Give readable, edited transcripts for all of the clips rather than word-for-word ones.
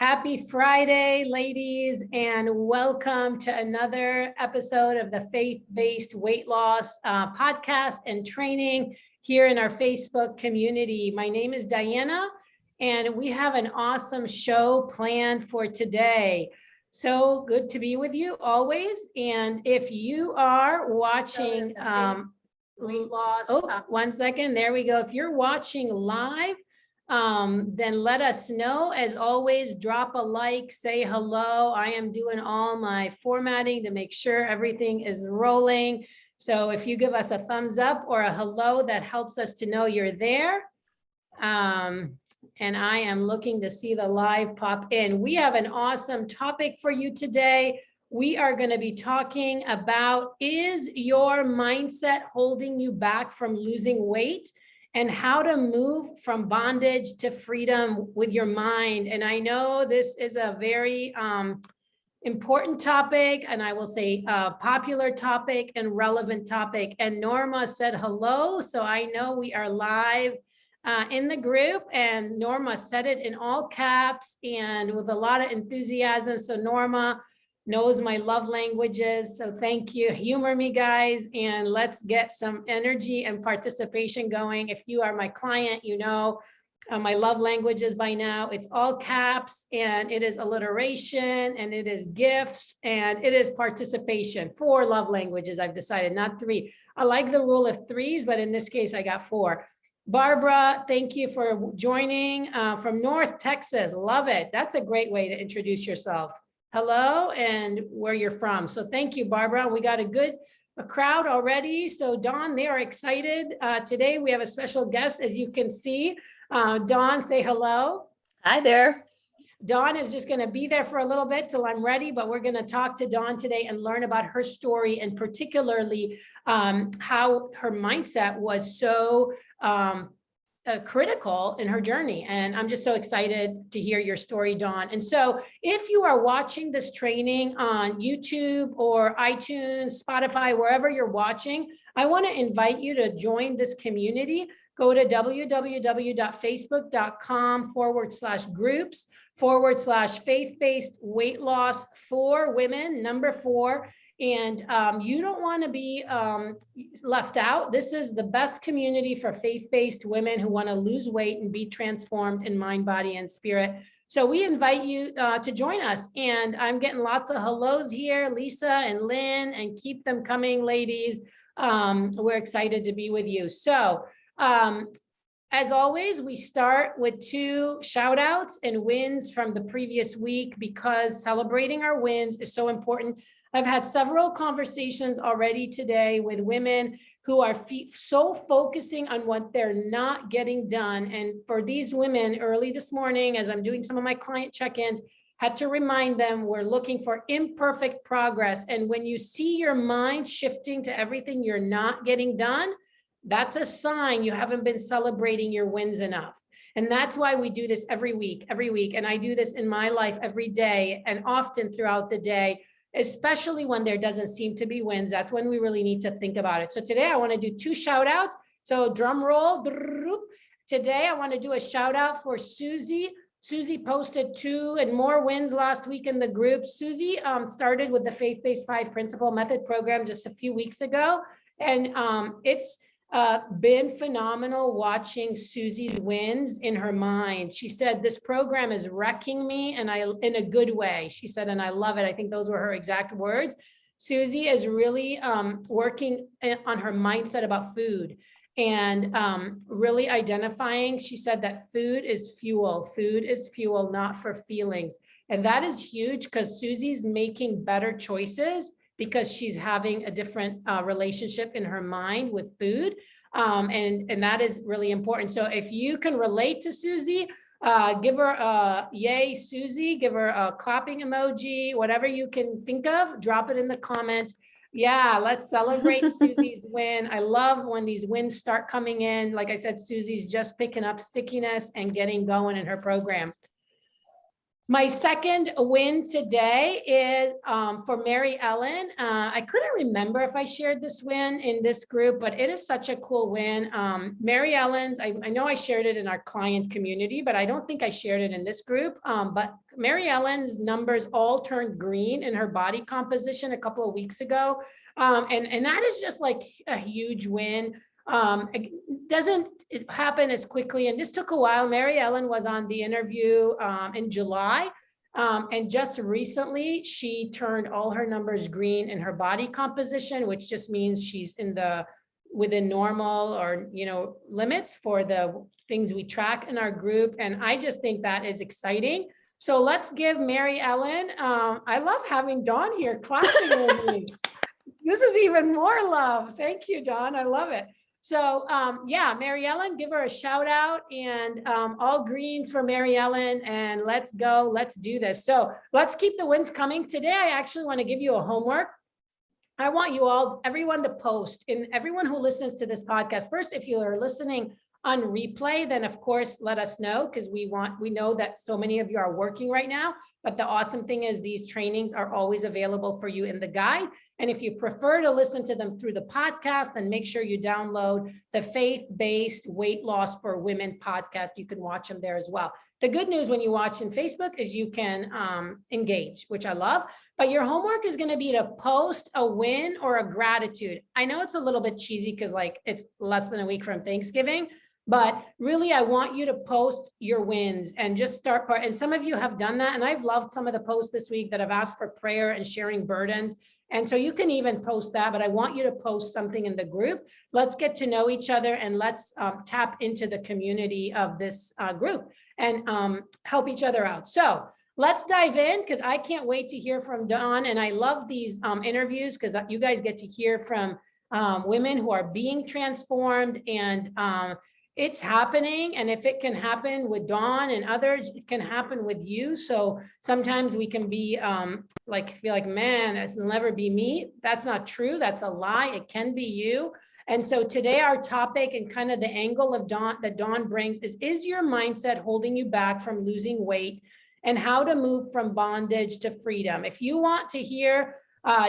Happy Friday, ladies, and welcome to another episode of the Faith-Based Weight Loss podcast and training here in our Facebook community. My name is Diana, and we have an awesome show planned for today. So good to be with you always. And if you are watching weight loss, one second, there we go. If you're watching live, then let us know. As always, drop a like, say hello. I am doing all my formatting to make sure everything is rolling. So if you give us a thumbs up or a hello, that helps us to know you're there. And I am looking to see the live pop in. We have an awesome topic for you today. We are going to be talking about, is your mindset holding you back from losing weight? And how to move from bondage to freedom with your mind. And I know this is a very important topic, and I will say popular topic and relevant topic. And Norma said hello, so I know we are live in the group, and Norma said it in all caps and with a lot of enthusiasm. So Norma knows my love languages, so thank you. Humor me, guys, and let's get some energy and participation going. If you are my client, you know my love languages by now. It's all caps, and it is alliteration, and it is gifts, and it is participation. 4 love languages, I've decided, not 3. I like the rule of 3s, but in this case, I got 4. Barbara, thank you for joining from North Texas. Love it. That's a great way to introduce yourself. Hello, and where you're from. So thank you, Barbara. We got a crowd already. So Dawn, they are excited. Today we have a special guest, as you can see. Dawn, say hello. Hi there. Dawn is just going to be there for a little bit till I'm ready, but we're going to talk to Dawn today and learn about her story, and particularly how her mindset was so critical in her journey. And I'm just so excited to hear your story, Dawn. And so if you are watching this training on YouTube or iTunes, Spotify, wherever you're watching, I want to invite you to join this community. Go to www.facebook.com/groups/faith-based weight loss for women, number 4. And you don't want to be left out. This is the best community for faith-based women who want to lose weight and be transformed in mind, body, and spirit. So we invite you to join us. And I'm getting lots of hellos here, Lisa and Lynn, and keep them coming, ladies. We're excited to be with you. So as always, we start with 2 shout outs and wins from the previous week, because celebrating our wins is so important. I've had several conversations already today with women who are so focusing on what they're not getting done. And for these women, early this morning, as I'm doing some of my client check-ins, had to remind them we're looking for imperfect progress. And when you see your mind shifting to everything you're not getting done, that's a sign you haven't been celebrating your wins enough. And that's why we do this every week. And I do this in my life every day and often throughout the day, especially when there doesn't seem to be wins. That's when we really need to think about it. So today I want to do 2 shout outs. So drum roll. Today I want to do a shout out for Susie. Susie posted 2 and more wins last week in the group. Susie started with the Faith-Based 5 Principle Method program just a few weeks ago. And it's been phenomenal watching Susie's wins in her mind. She said, this program is wrecking me, and in a good way. She said, and I love it. I think those were her exact words. Susie is really working on her mindset about food and really identifying. She said that food is fuel. Food is fuel, not for feelings. And that is huge, because Susie's making better choices because she's having a different relationship in her mind with food. And that is really important. So if you can relate to Susie, give her a yay, Susie, give her a clapping emoji, whatever you can think of, drop it in the comments. Yeah, let's celebrate Susie's win. I love when these wins start coming in. Like I said, Susie's just picking up stickiness and getting going in her program. My second win today is for Mary Ellen. I couldn't remember if I shared this win in this group, but it is such a cool win. Mary Ellen's, I know I shared it in our client community, but I don't think I shared it in this group. But Mary Ellen's numbers all turned green in her body composition a couple of weeks ago. And that is just like a huge win. It doesn't happen as quickly, and this took a while. Mary Ellen was on the interview in July, and just recently she turned all her numbers green in her body composition, which just means she's within normal or limits for the things we track in our group. And I just think that is exciting. So let's give Mary Ellen. I love having Dawn here clapping with me. This is even more love. Thank you, Dawn. I love it. So yeah, Mary Ellen, give her a shout out, and all greens for Mary Ellen, and let's go, let's do this. So let's keep the wins coming. Today, I actually want to give you a homework. I want you all, everyone to post, and everyone who listens to this podcast. First, if you are listening on replay, then of course, let us know, because we know that so many of you are working right now. But the awesome thing is these trainings are always available for you in the guide. And if you prefer to listen to them through the podcast, then make sure you download the Faith-Based Weight Loss for Women podcast. You can watch them there as well. The good news when you watch in Facebook is you can engage, which I love. But your homework is going to be to post a win or a gratitude. I know it's a little bit cheesy because like it's less than a week from Thanksgiving, but really, I want you to post your wins and just start part. And some of you have done that. And I've loved some of the posts this week that have asked for prayer and sharing burdens. And so you can even post that, but I want you to post something in the group. Let's get to know each other, and let's tap into the community of this group and help each other out. So let's dive in, because I can't wait to hear from Dawn. And I love these interviews because you guys get to hear from women who are being transformed, and it's happening. And if it can happen with Dawn and others, it can happen with you. So sometimes we can be feel like, man, that'll never be me. That's not true. That's a lie. It can be you. And so today our topic and kind of the angle of Dawn that Dawn brings is your mindset holding you back from losing weight, and how to move from bondage to freedom. If you want to hear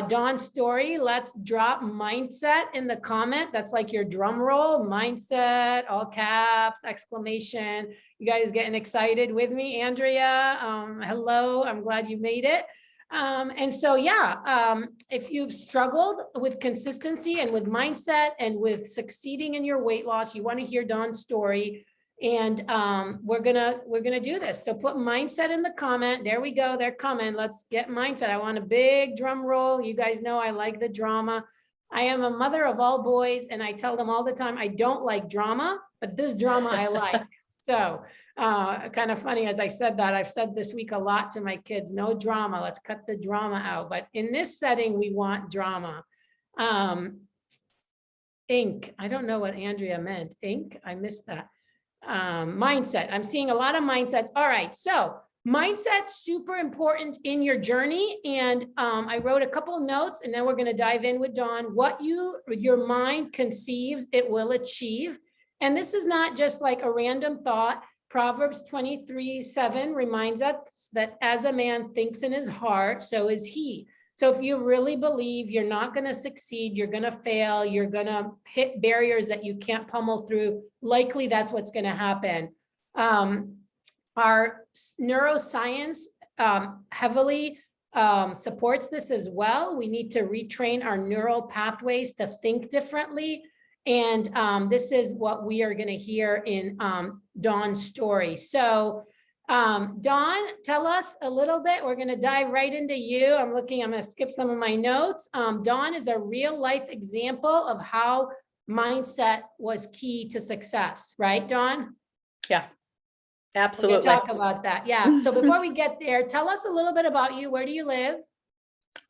Dawn's story, let's drop mindset in the comment. That's like your drum roll, mindset, all caps, exclamation. You guys getting excited with me? Andrea, hello, I'm glad you made it. And so, yeah, if you've struggled with consistency and with mindset and with succeeding in your weight loss, you want to hear Dawn's story. And we're gonna do this. So put mindset in the comment. There we go. They're coming. Let's get mindset. I want a big drum roll. You guys know I like the drama. I am a mother of all boys, and I tell them all the time I don't like drama, but this drama I like. So kind of funny as I said that. I've said this week a lot to my kids, no drama. Let's cut the drama out. But in this setting, we want drama. Ink. I don't know what Andrea meant. Ink. I missed that. Mindset. I'm seeing a lot of mindsets. All right. So mindset, super important in your journey. And I wrote a couple of notes, and then we're going to dive in with Dawn. What your mind conceives, it will achieve. And this is not just like a random thought. Proverbs 23:7 reminds us that as a man thinks in his heart, so is he. So if you really believe you're not going to succeed, you're going to fail, you're going to hit barriers that you can't pummel through, likely that's what's going to happen. Our neuroscience heavily supports this as well. We need to retrain our neural pathways to think differently. And this is what we are going to hear in Dawn's story. So Dawn, tell us a little bit. We're going to dive right into you. I'm going to skip some of my notes. Dawn is a real life example of how mindset was key to success, right, Dawn? Yeah, absolutely. We're going to talk about that. Yeah. So before we get there, tell us a little bit about you. Where do you live?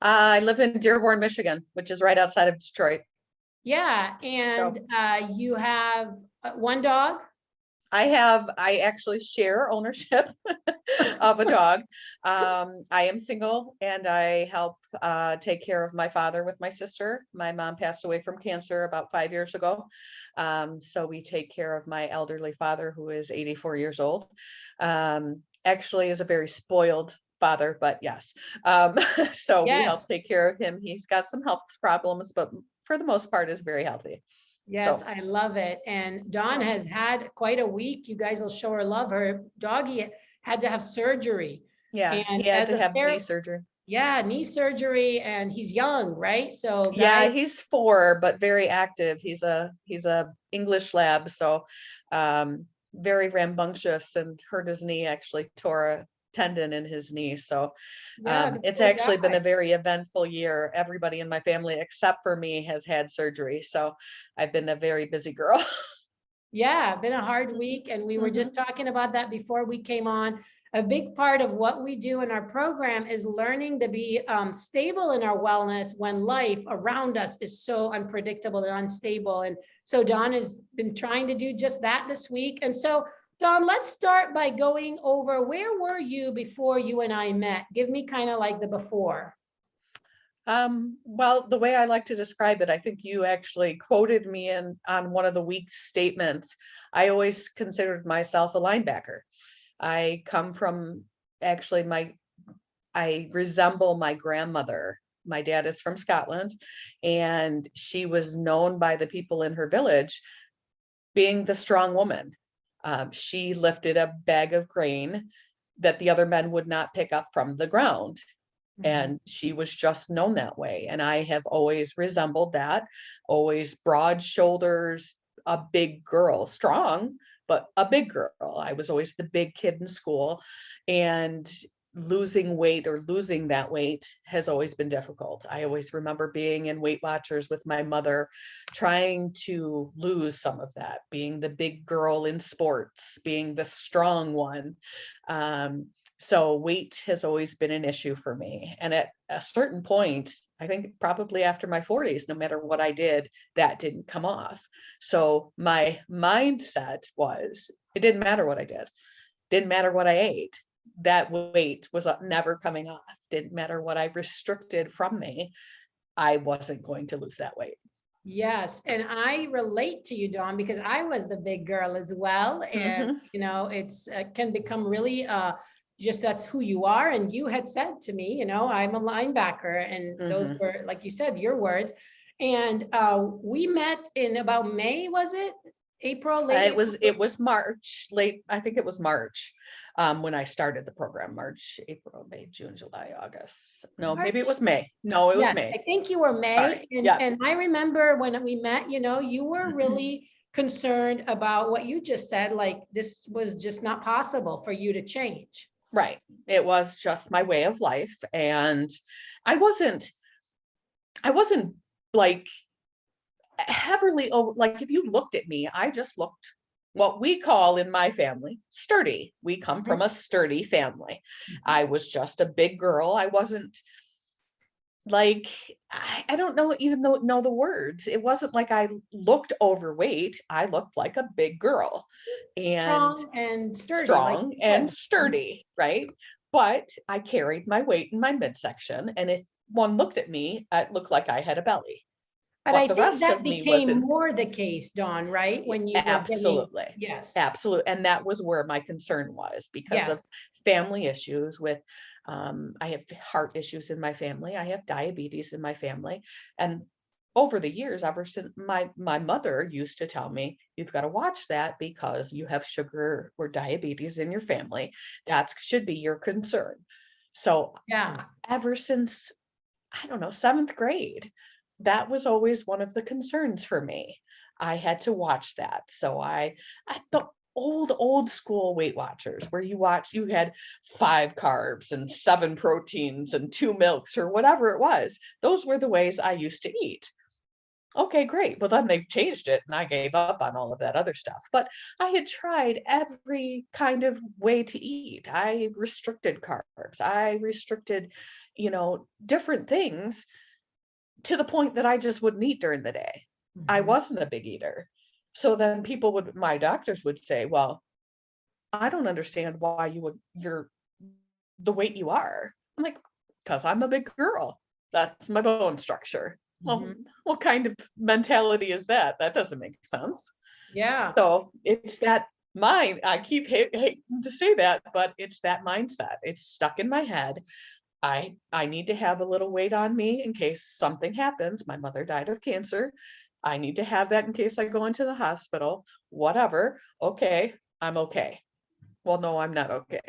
I live in Dearborn, Michigan, which is right outside of Detroit. Yeah. And you have one dog? I actually share ownership of a dog. I am single, and I help take care of my father with my sister. My mom passed away from cancer about 5 years ago. So we take care of my elderly father, who is 84 years old. actually is a very spoiled father, but yes. So we help Yes. take care of him. He's got some health problems, but for the most part is very healthy. Yes, So I love it. And Dawn yeah, has had quite a week. You guys will show her love. Her doggy had to have surgery. yeah, he And had as to a have knee therapist, surgery. yeah, knee surgery, and he's young, right? So Yeah, guys, he's 4, but very active. He's a English lab, so very rambunctious, and hurt his knee, actually tore a tendon in his knee. So yeah, the it's poor actually been a guy. very eventful year. Everybody in my family, except for me, has had surgery. So I've been a very busy girl. Yeah, been a hard week. And we were just Mhm. talking about that before we came on. A big part of what we do in our program is learning to be stable in our wellness when life around us is so unpredictable and unstable. And so Dawn has been trying to do just that this week. And so Dawn, let's start by going over, where were you before you and I met? Give me kind of like the before. Well, the way I like to describe it, I think you actually quoted me in on one of the week's statements. I always considered myself a linebacker. I come from actually I resemble my grandmother. My dad is from Scotland, and she was known by the people in her village being the strong woman. She lifted a bag of grain that the other men would not pick up from the ground, Mhm. and she was just known that way. And I have always resembled that, always broad shoulders, a big girl, strong, but a big girl. I was always the big kid in school, and losing weight or losing that weight has always been difficult. I always remember being in Weight Watchers with my mother, trying to lose some of that, being the big girl in sports, being the strong one. Um, so weight has always been an issue for me. And at a certain point, I think probably after my 40s, no matter what I did, that didn't come off. So my mindset was, it didn't matter what I did, didn't matter what I ate. That weight was never coming off. Didn't matter what I restricted from me. I wasn't going to lose that weight. Yes, and I relate to you, Dawn, because I was the big girl as well. And, Hmm. it's can become really just that's who you are. And you had said to me, I'm a linebacker. And those Hmm. were, like you said, your words. And we met in about May, was it? April, late It April? was it was March, late, I think it was March, when I started the program. March, April, May, June, July, August. No, maybe it March? was May. No, it was Yes, May. I think you were Sorry. May. And, Yeah. and I remember when we met, you were Mhm. really concerned about what you just said, like this was just not possible for you to change. Right. It was just my way of life. And I wasn't, I wasn't like heavily over, like if you looked at me, I just looked what we call in my family sturdy. We come from Mhm. a sturdy family. I was just a big girl. I wasn't like, I don't know, even though know the words. It wasn't like I looked overweight. I looked like a big girl and Strong and sturdy, like strong you and said. Mhm. sturdy, right? But I carried my weight in my midsection, and if one looked at me, it looked like I had a belly. But I But the think rest that of me was became in. more the case, Dawn, right? When you were getting, Absolutely. yes, Absolutely. And that was where my concern was, because of yes, family issues with, I have heart issues in my family. I have diabetes in my family. And over the years, ever since my mother used to tell me, you've got to watch that because you have sugar or diabetes in your family. That should be your concern. So yeah. ever since, I don't know, 7th grade, that was always one of the concerns for me. I had to watch that. So the old school Weight Watchers, where you had 5 carbs and 7 proteins and 2 milks or whatever it was. Those were the ways I used to eat. Okay, great. Well, then they changed it and I gave up on all of that other stuff. But I had tried every kind of way to eat. I restricted carbs. I restricted, different things, to the point that I just wouldn't eat during the day. I Mhm. wasn't a big eater. So then my doctors would say, well, I don't understand why you're the weight you are. I'm like, because I'm a big girl. That's my bone structure. Well, Mhm. what kind of mentality is that? That doesn't make sense. Yeah. So it's that Mine, I keep hating to say that, but it's that mindset. It's stuck in my head. I need to have a little weight on me in case something happens. My mother died of cancer. I need to have that in case I go into the hospital, whatever. Okay, I'm okay. Well, no, I'm not okay.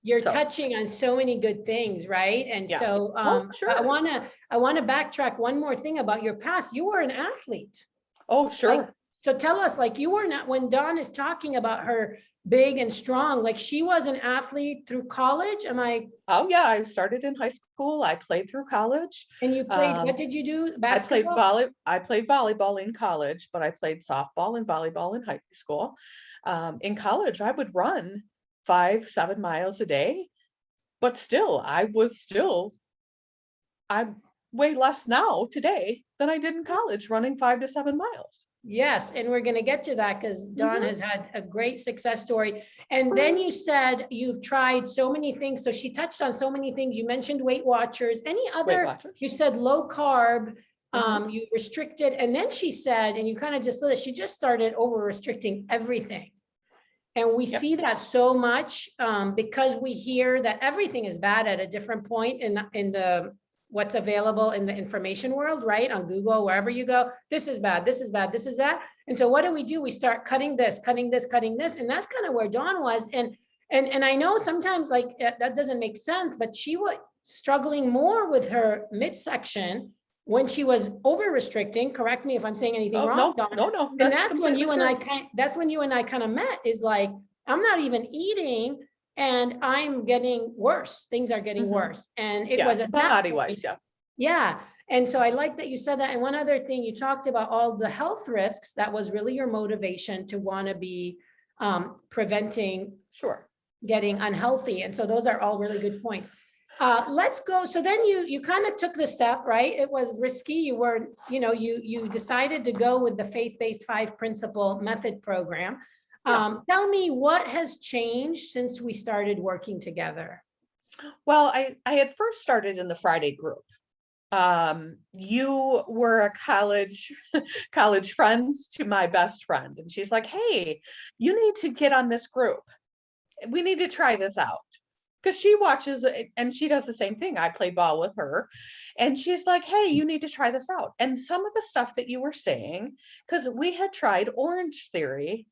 You're So, touching on so many good things, right? And yeah. so Oh, I sure. wanna backtrack one more thing about your past. You were an athlete. Oh, Like, sure. so tell us, like, you were not, when Dawn is talking about her big and strong, like she was an athlete through college, am I, Oh, yeah. I started in high school. I played through college. and you played, what did you do? Basketball? I played volleyball in college, but I played softball and volleyball in high school. In college, I would run 5, 7 miles a day, but still, I weigh less now today than I did in college running 5 to 7 miles. Yes, and we're gonna get to that because Dawn Mhm. has had a great success story. And then you said you've tried so many things. So she touched on so many things. You mentioned Weight Watchers. Any Weight other, Watchers. you said low carb, Mhm. you restricted, and then she said, and you kind of just lit it, she just started over restricting everything. And we Yep. see that so much because we hear that everything is bad at a different point in the what's available in the information world, right? On Google, wherever you go, this is bad, this is bad, this is that. And so what do? We start cutting this, cutting this, cutting this. And that's kind of where Dawn was. And I know sometimes like that doesn't make sense, but she was struggling more with her midsection when she was over restricting. Correct me if I'm saying anything Oh, wrong, no, Dawn. no, no, And that's completely true. that's when you and I kind of met, is like, I'm not even eating and I'm getting worse. Things are getting Mhm. worse. And it Yeah, was at that body point. wise, yeah. Yeah. And so I like that you said that. And one other thing, you talked about all the health risks. That was really your motivation to want to be preventing Sure. getting unhealthy. And so those are all really good points. Let's go. So then you kind of took the step, right? It was risky. You were, you decided to go with the faith-based 5 principle method program. Yeah. Tell me what has changed since we started working together. Well, I had first started in the Friday group. You were a college friend to my best friend, and she's like, "Hey, you need to get on this group. We need to try this out." Because she watches and she does the same thing. I play ball with her, and she's like, "Hey, you need to try this out." And some of the stuff that you were saying, because we had tried Orange Theory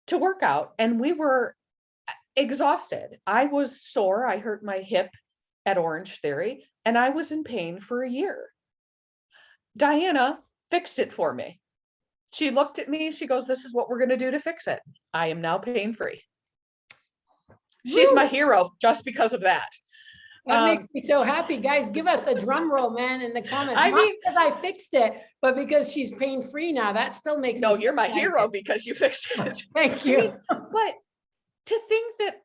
to work out, and we were exhausted. I was sore. I hurt my hip at Orange Theory, and I was in pain for a year. Diana fixed it for me. She looked at me, she goes, "This is what we're going to do to fix it." I am now pain free. She's my Woo! hero just because of that. That makes me so happy. Guys, give us a drum roll, man, in the comments. I Not mean, because I fixed it, but because she's pain-free now. That still makes me no, so you're my hero excited. because you fixed it. Thank I mean, you. but to think that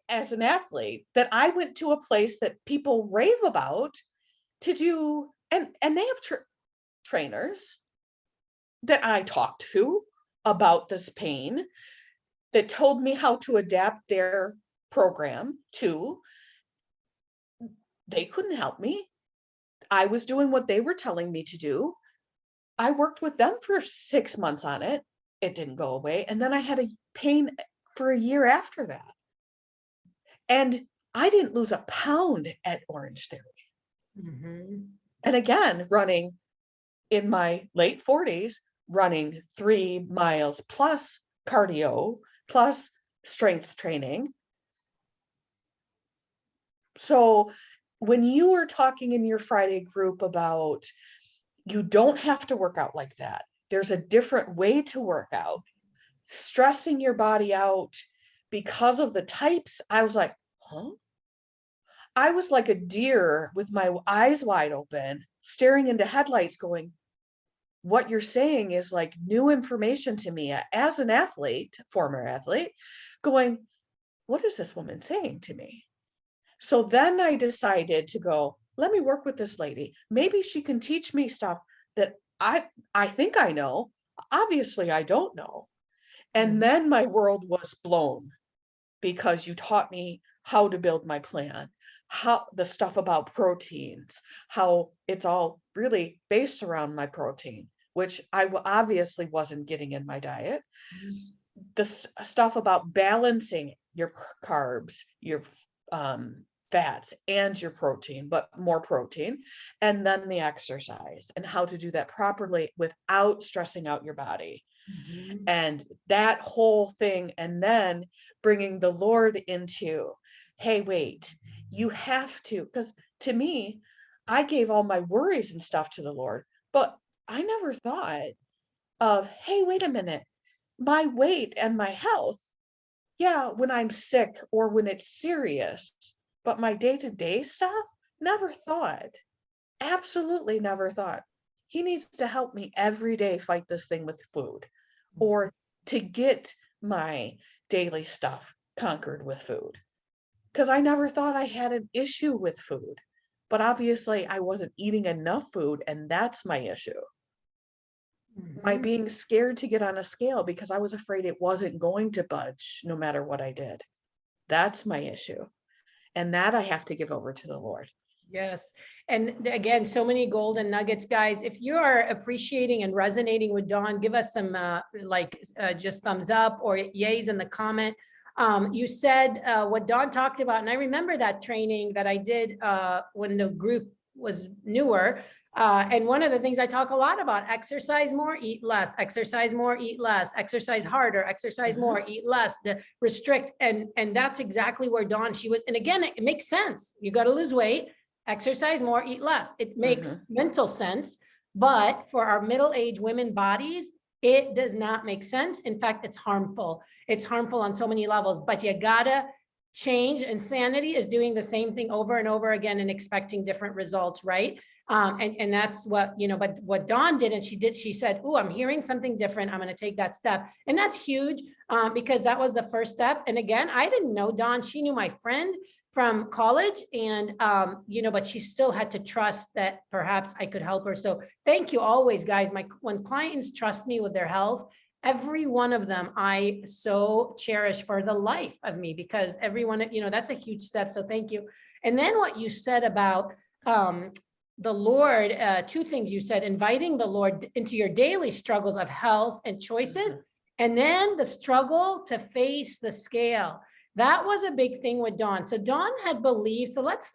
as an athlete, that I went to a place that people rave about to do, and they have trainers that I talked to about this pain, that told me how to adapt their program to. They couldn't help me. I was doing what they were telling me to do. I worked with them for 6 months on it. It didn't go away. And then I had a pain for a year after that. And I didn't lose a pound at Orange Theory. Mhm. And again, running in my late 40s, running 3 miles plus cardio, plus strength training. So when you were talking in your Friday group about you don't have to work out like that, there's a different way to work out, stressing your body out because of the types, I was like, huh? I was like a deer with my eyes wide open, staring into headlights, going, what you're saying is like new information to me as an athlete, former athlete, going, what is this woman saying to me? So then I decided to go, let me work with this lady. Maybe she can teach me stuff that I think I know. Obviously, I don't know. And then my world was blown because you taught me how to build my plan, how the stuff about proteins, how it's all really based around my protein, which I obviously wasn't getting in my diet. stuff about balancing your carbs, your fats, and your protein, but more protein, and then the exercise and how to do that properly without stressing out your body. Mhm. And that whole thing, and then bringing the Lord into, hey, wait, you have to, because to me, I gave all my worries and stuff to the Lord, but I never thought of, hey, wait a minute, my weight and my health, yeah, when I'm sick or when it's serious, but my day-to-day stuff, never thought, absolutely never thought. He needs to help me every day fight this thing with food, or to get my daily stuff conquered with food. Because I never thought I had an issue with food, but obviously I wasn't eating enough food, and that's my issue. My Mhm. being scared to get on a scale because I was afraid it wasn't going to budge no matter what I did. That's my issue. And that I have to give over to the Lord. Yes. And again, so many golden nuggets, guys. If you are appreciating and resonating with Dawn, give us some just thumbs up or yays in the comment. You said what Dawn talked about, and I remember that training that I did when the group was newer. And one of the things I talk a lot about, exercise more, eat less, exercise more, eat less, exercise harder, exercise more, eat less, restrict. And that's exactly where Dawn, she was. And again, it makes sense. You got to lose weight, exercise more, eat less. It makes mental sense, but for our middle-aged women bodies, it does not make sense. In fact, it's harmful. It's harmful on so many levels, but you gotta change. Insanity is doing the same thing over and over again and expecting different results, right? And that's what, but what Dawn did, and she said, oh, I'm hearing something different. I'm going to take that step. And that's huge because that was the first step. And again, I didn't know Dawn. She knew my friend from college, and but she still had to trust that perhaps I could help her. So thank you always, guys. When clients trust me with their health, every one of them I so cherish for the life of me, because everyone, that's a huge step. So thank you. And then what you said about the Lord, two things you said: inviting the Lord into your daily struggles of health and choices, and then the struggle to face the scale. That was a big thing with Dawn. So Dawn had believed, so let's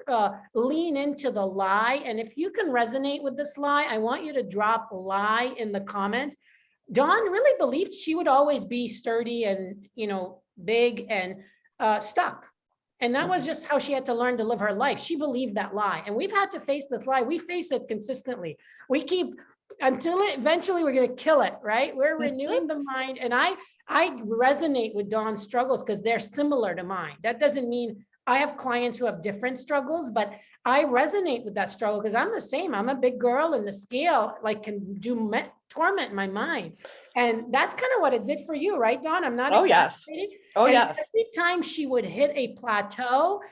lean into the lie. And if you can resonate with this lie, I want you to drop lie in the comments. Dawn really believed she would always be sturdy and, big and stuck. And that was just how she had to learn to live her life. She believed that lie. And we've had to face this lie. We face it consistently. We keep, until eventually we're going to kill it, right? We're renewing the mind. And I resonate with Dawn's struggles because they're similar to mine. That doesn't mean I have clients who have different struggles, but I resonate with that struggle because I'm the same. I'm a big girl, and the scale can torment my mind. And that's kind of what it did for you, right, Dawn? I'm not exaggerating. Oh, And yes. every time she would hit a plateau,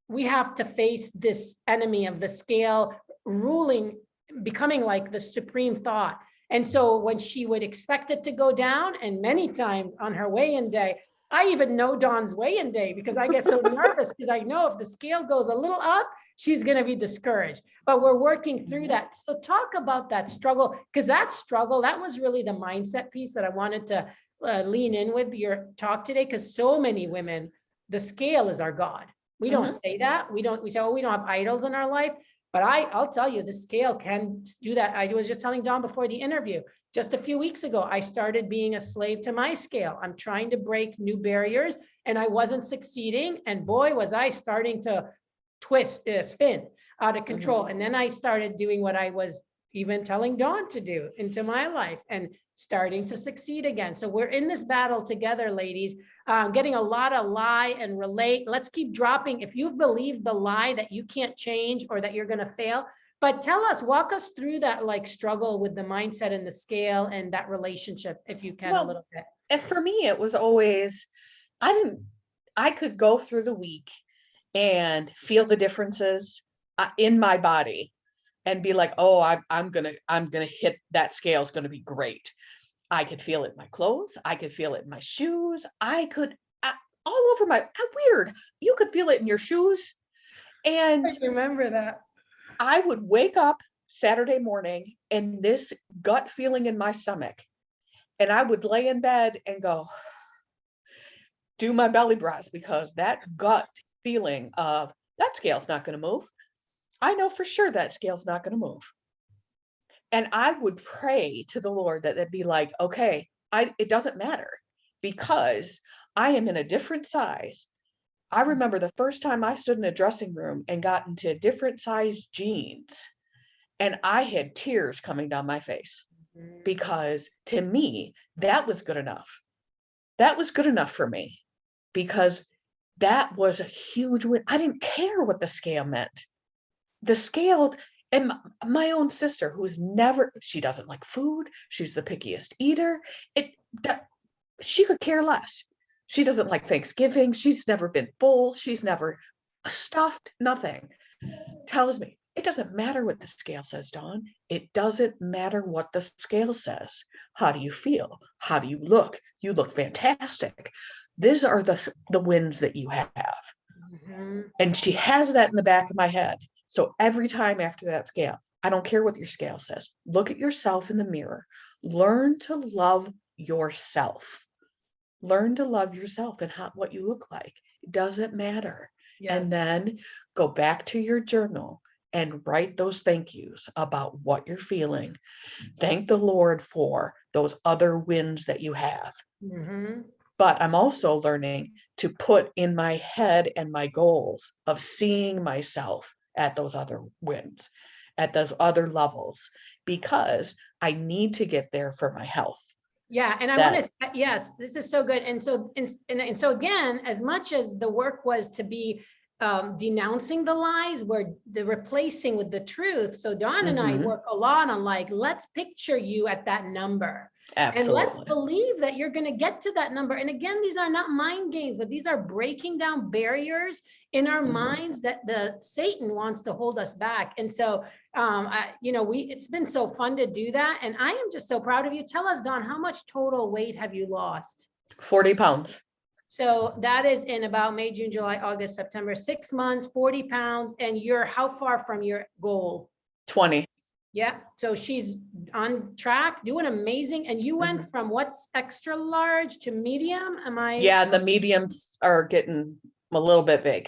we have to face this enemy of the scale ruling, becoming like the supreme thought. And so when she would expect it to go down, and many times on her weigh-in day, I even know Dawn's weigh-in day because I get so nervous because I know if the scale goes a little up, she's going to be discouraged. But we're working through that. So talk about that struggle, because that struggle, that was really the mindset piece that I wanted to lean in with your talk today, because so many women, the scale is our God. We don't say that. We say, oh, we don't have idols in our life. But I'll tell you, the scale can do that. I was just telling Dawn before the interview, just a few weeks ago, I started being a slave to my scale. I'm trying to break new barriers, and I wasn't succeeding. And boy, was I starting to spin out of control. And then I started doing what I was even telling Dawn to do into my life, and starting to succeed again. So we're in this battle together, ladies, getting a lot of lie and relate. Let's keep dropping. If you've believed the lie that you can't change or that you're going to fail, but walk us through that struggle with the mindset and the scale and that relationship, if you can, a little bit. And for me, it was always, I could go through the week and feel the differences in my body and be like, oh, I'm gonna hit that scale. It's gonna be great. I could feel it in my clothes. I could feel it in my shoes. I could all over weird. You could feel it in your shoes. And I remember that. I would wake up Saturday morning and this gut feeling in my stomach. And I would lay in bed and go, do my belly breaths, because that gut feeling of that scale's not going to move. I know for sure that scale's not going to move. And I would pray to the Lord that it'd be like, okay, it doesn't matter, because I am in a different size. I remember the first time I stood in a dressing room and got into different size jeans, and I had tears coming down my face, because to me, that was good enough. That was good enough for me, because that was a huge win. I didn't care what the scale meant. The scale, and my own sister, she doesn't like food. She's the pickiest eater. She could care less. She doesn't like Thanksgiving. She's never been full. She's never stuffed, nothing. Tells me, it doesn't matter what the scale says, Dawn. It doesn't matter what the scale says. How do you feel? How do you look? You look fantastic. These are the wins that you have. And she has that in the back of my head. So every time after that scale, I don't care what your scale says. Look at yourself in the mirror. Learn to love yourself. Learn to love yourself and what you look like. It doesn't matter. Yes. And then go back to your journal and write those thank yous about what you're feeling. Thank the Lord for those other wins that you have. But I'm also learning to put in my head and my goals of seeing myself at those other wins, at those other levels, because I need to get there for my health. Yeah. And I want to, yes, this is so good. And so, and so again, as much as the work was to be denouncing the lies, we're replacing with the truth. So Dawn and I work a lot on like, let's picture you at that number. Absolutely. And let's believe that you're going to get to that number. And again, these are not mind games, but these are breaking down barriers in our minds that the Satan wants to hold us back. And so, it's been so fun to do that. And I am just so proud of you. Tell us, Dawn, how much total weight have you lost? 40 pounds. So that is in about May, June, July, August, September, 6 months, 40 pounds. And you're how far from your goal? 20. Yeah. So she's on track, doing amazing. And you went from what's extra large to medium? Yeah. And the mediums are getting a little bit big.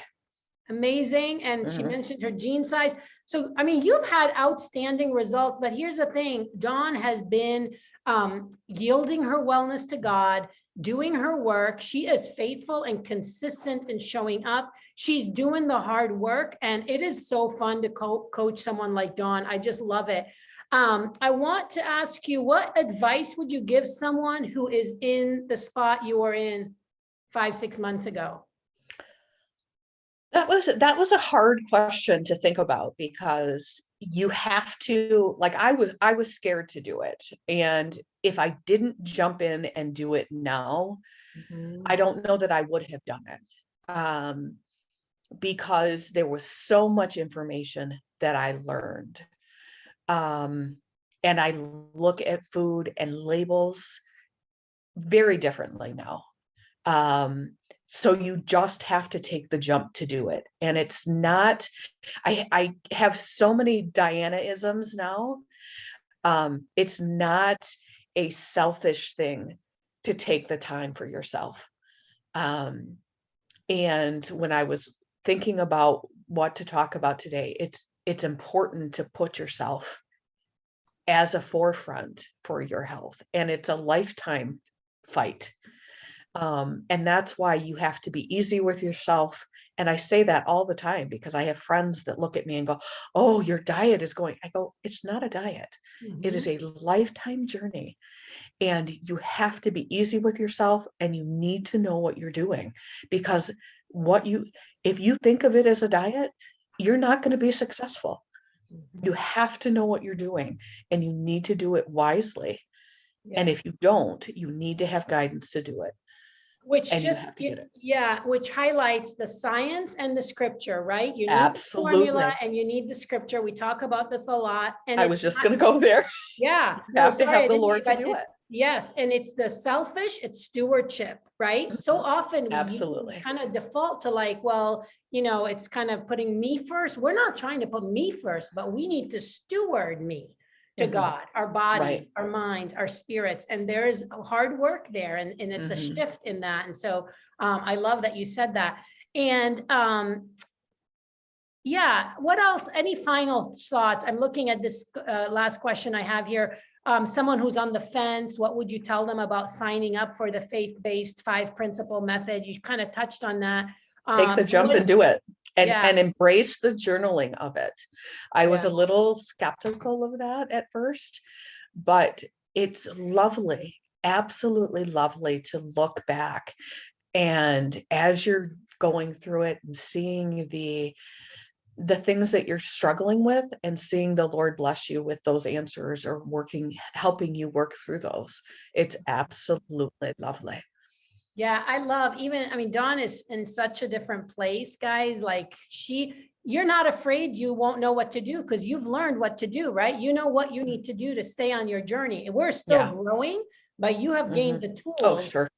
Amazing. And she mentioned her jean size. So, I mean, you've had outstanding results, but here's the thing. Dawn has been yielding her wellness to God, doing her work. She is faithful and consistent in showing up. She's doing the hard work, and it is so fun to coach someone like Dawn. I just love it. I want to ask you, what advice would you give someone who is in the spot you were in 5-6 months ago? That was a hard question to think about, because you have to, like, I was scared to do it. And if I didn't jump in and do it now, I don't know that I would have done it. Because there was so much information that I learned. And I look at food and labels very differently now. So you just have to take the jump to do it. And it's not, I have so many Diana-isms now. It's not a selfish thing to take the time for yourself. And when I was thinking about what to talk about today, it's important to put yourself as a forefront for your health. And it's a lifetime fight. And that's why you have to be easy with yourself. And I say that all the time, because I have friends that look at me and go, oh, your diet is going. I go, it's not a diet. It is a lifetime journey. And you have to be easy with yourself, and you need to know what you're doing, because if you think of it as a diet, you're not going to be successful. You have to know what you're doing, and you need to do it wisely. Yes. And if you don't, you need to have guidance to do it. Which which highlights the science and the scripture, right? You need Absolutely. the formula and you need the scripture. We talk about this a lot. And I was just going to go there. Yeah. You have to have the Lord to do it. Yes. And it's the selfish, it's stewardship, right? So often Absolutely. we kind of default to like, well, it's kind of putting me first. We're not trying to put me first, but we need to steward me. to Mhm. God, our bodies, Right. our minds, our spirits. And there is hard work there, and it's a Mhm. shift in that. And so I love that you said that. And yeah, what else? Any final thoughts? I'm looking at this last question I have here. Someone who's on the fence, what would you tell them about signing up for the faith-based 5 principle method? You kind of touched on that. Take the jump and do it, Yeah, and embrace the journaling of it. I was yeah, a little skeptical of that at first, but it's lovely, absolutely lovely to look back. And as you're going through it and seeing the things that you're struggling with and seeing the Lord bless you with those answers or helping you work through those, it's absolutely lovely. yeah. I love even, I mean, Dawn is in such a different place, guys. Like you're not afraid you won't know what to do because you've learned what to do, right? You know what you need to do to stay on your journey. We're still Yeah. growing, but you have gained Mhm. the Oh, tools sure.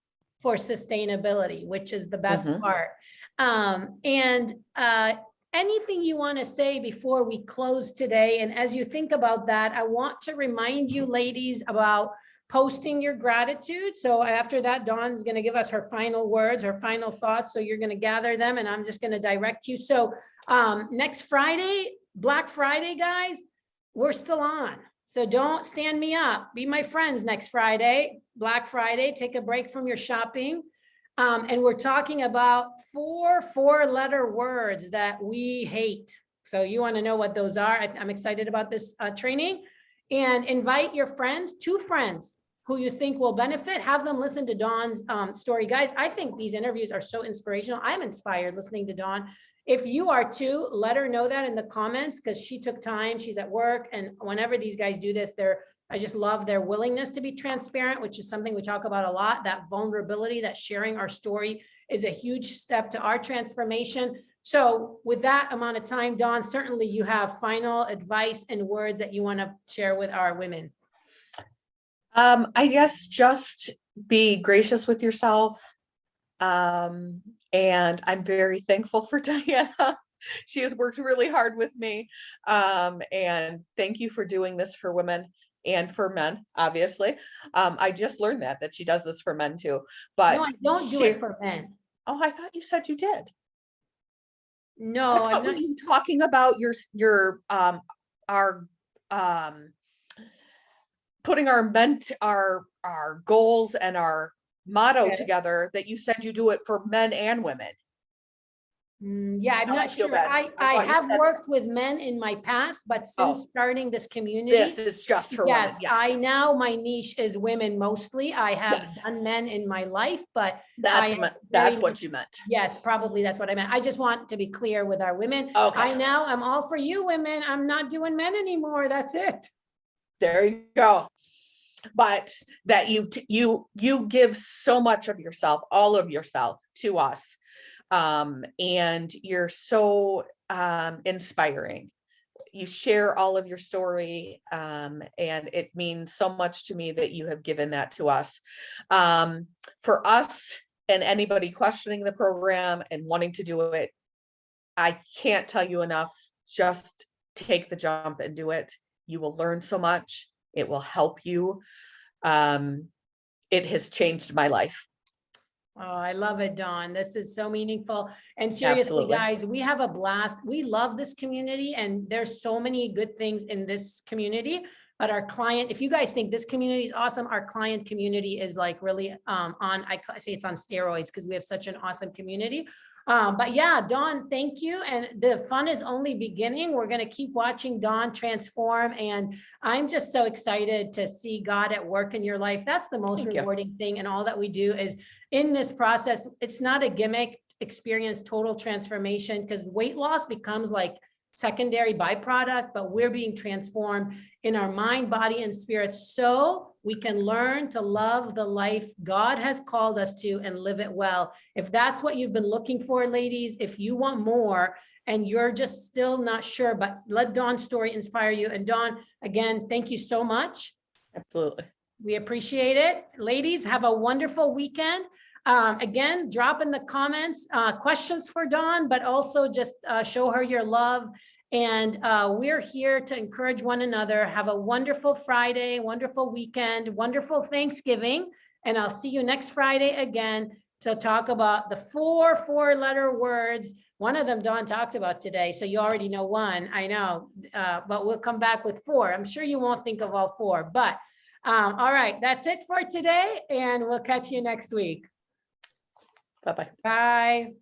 for sustainability, which is the best Mhm. part. And anything you want to say before we close today? And as you think about that, I want to remind you, ladies, about posting your gratitude. So after that, Dawn's going to give us her final words, her final thoughts. So you're going to gather them, and I'm just going to direct you. So next Friday, Black Friday, guys, we're still on. So don't stand me up. Be my friends next Friday, Black Friday. Take a break from your shopping. And we're talking about 4 4-letter words that we hate. So you want to know what those are? I'm excited about this training. And invite your friends, 2 friends who you think will benefit. Have them listen to Dawn's story. Guys, I think these interviews are so inspirational. I'm inspired listening to Dawn. If you are too, let her know that in the comments, because she took time. She's at work. And whenever these guys do this, I just love their willingness to be transparent, which is something we talk about a lot. That vulnerability, that sharing our story is a huge step to our transformation. So with that amount of time, Dawn, certainly you have final advice and words that you want to share with our women. I guess just be gracious with yourself. And I'm very thankful for Diana. She has worked really hard with me. And thank you for doing this for women and for men, obviously. I just learned that she does this for men too. But No, I don't do it for men. Oh, I thought you said you did. I No, I'm thought not. when you were talking about our putting our goals and our motto Okay. together, that you said you do it for men and women. Yeah, I'm Now I not feel sure. bad. I thought you have said, worked with men in my past, but since oh, starting this this community, is just for women. yes, Yes. I now my niche is women mostly. I have Yes. done men in my life, but That's what you meant. Yes, probably that's what I meant. I just want to be clear with our women. Okay. I now am all for you women. I'm not doing men anymore. That's it. There you go. But that you give so much of yourself, all of yourself, to us. And you're so inspiring. You share all of your story, and it means so much to me that you have given that to us. For us and anybody questioning the program and wanting to do it, I can't tell you enough. Just take the jump and do it. You will learn so much. It will help you. It has changed my life. Oh, I love it, Dawn. This is so meaningful. And seriously, Absolutely. guys, we have a blast. We love this community, and there's so many good things in this community. But our client, if you guys think this community is awesome, our client community is like really I say it's on steroids because we have such an awesome community. But yeah, Dawn, thank you. And the fun is only beginning. We're going to keep watching Dawn transform. And I'm just so excited to see God at work in your life. That's the most rewarding thing. And all that we do is in this process, it's not a gimmick. Experience total transformation, because weight loss becomes like secondary byproduct, but we're being transformed in our mind, body, and spirit so we can learn to love the life God has called us to and live it well. If that's what you've been looking for, ladies, if you want more and you're just still not sure, but let Dawn's story inspire you. And Dawn, again, thank you so much. Absolutely. We appreciate it. Ladies, have a wonderful weekend. Again, drop in the comments questions for Dawn, but also just show her your love And we're here to encourage one another. Have a wonderful Friday, wonderful weekend, wonderful Thanksgiving. And I'll see you next Friday again to talk about the four-letter words. One of them Dawn talked about today, so you already know one, I know, but we'll come back with 4. I'm sure you won't think of all 4, but all right, that's it for today, and we'll catch you next week. Bye-bye. Bye.